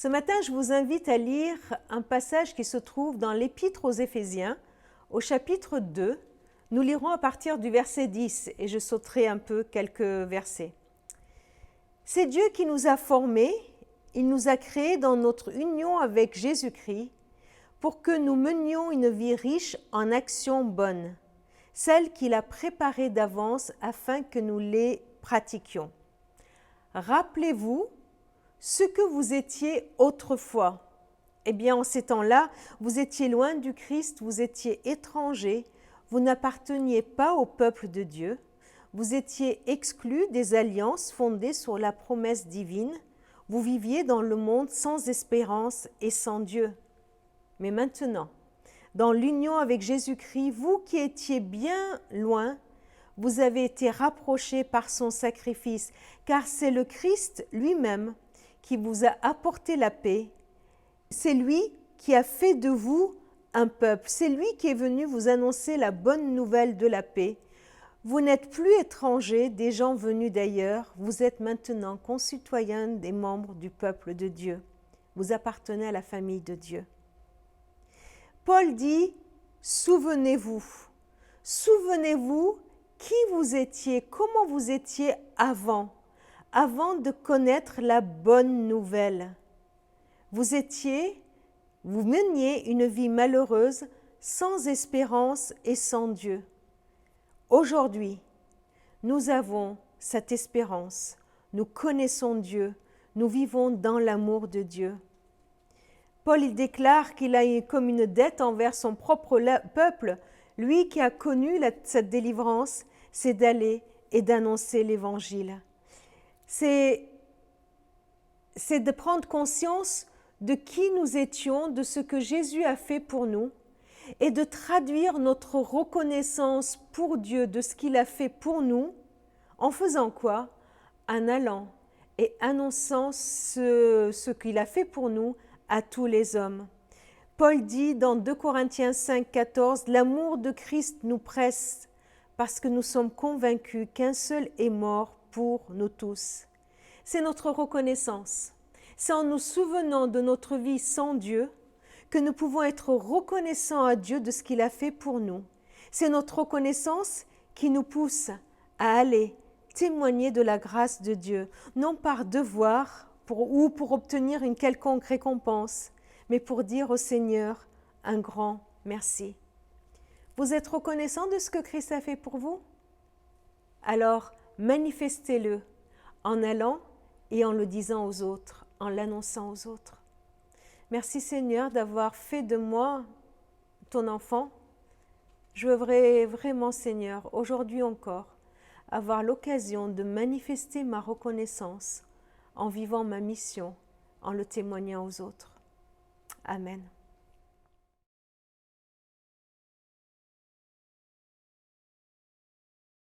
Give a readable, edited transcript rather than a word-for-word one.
Ce matin, je vous invite à lire un passage qui se trouve dans l'Épître aux Éphésiens, au chapitre 2. Nous lirons à partir du verset 10 et je sauterai un peu quelques versets. C'est Dieu qui nous a formés, il nous a créés dans notre union avec Jésus-Christ pour que nous menions une vie riche en actions bonnes, celles qu'il a préparées d'avance afin que nous les pratiquions. Rappelez-vous ce que vous étiez autrefois. Eh bien, en ces temps-là, vous étiez loin du Christ, vous étiez étrangers, vous n'apparteniez pas au peuple de Dieu, vous étiez exclus des alliances fondées sur la promesse divine, vous viviez dans le monde sans espérance et sans Dieu. Mais maintenant, dans l'union avec Jésus-Christ, vous qui étiez bien loin, vous avez été rapprochés par son sacrifice, car c'est le Christ lui-même qui vous a apporté la paix. C'est lui qui a fait de vous un peuple. C'est lui qui est venu vous annoncer la bonne nouvelle de la paix. Vous n'êtes plus étrangers, des gens venus d'ailleurs. Vous êtes maintenant concitoyens des membres du peuple de Dieu. Vous appartenez à la famille de Dieu. Paul dit, souvenez-vous. Souvenez-vous qui vous étiez, comment vous étiez avant de connaître la bonne nouvelle. Vous meniez une vie malheureuse, sans espérance et sans Dieu. Aujourd'hui, nous avons cette espérance, nous connaissons Dieu, nous vivons dans l'amour de Dieu. Paul il déclare qu'il a comme une dette envers son propre peuple. Lui qui a connu cette délivrance, c'est d'aller et d'annoncer l'Évangile. C'est de prendre conscience de qui nous étions, de ce que Jésus a fait pour nous et de traduire notre reconnaissance pour Dieu de ce qu'il a fait pour nous en faisant quoi? En allant et annonçant ce qu'il a fait pour nous à tous les hommes. Paul dit dans 2 Corinthiens 5, 14, « L'amour de Christ nous presse parce que nous sommes convaincus qu'un seul est mort pour nous tous. » C'est notre reconnaissance. C'est en nous souvenant de notre vie sans Dieu que nous pouvons être reconnaissants à Dieu de ce qu'il a fait pour nous. C'est notre reconnaissance qui nous pousse à aller témoigner de la grâce de Dieu, non par devoir ou pour obtenir une quelconque récompense, mais pour dire au Seigneur un grand merci. Vous êtes reconnaissant de ce que Christ a fait pour vous? Alors, manifestez-le en allant et en le disant aux autres, en l'annonçant aux autres. Merci Seigneur d'avoir fait de moi ton enfant. Je voudrais vraiment, Seigneur, aujourd'hui encore, avoir l'occasion de manifester ma reconnaissance en vivant ma mission, en le témoignant aux autres. Amen.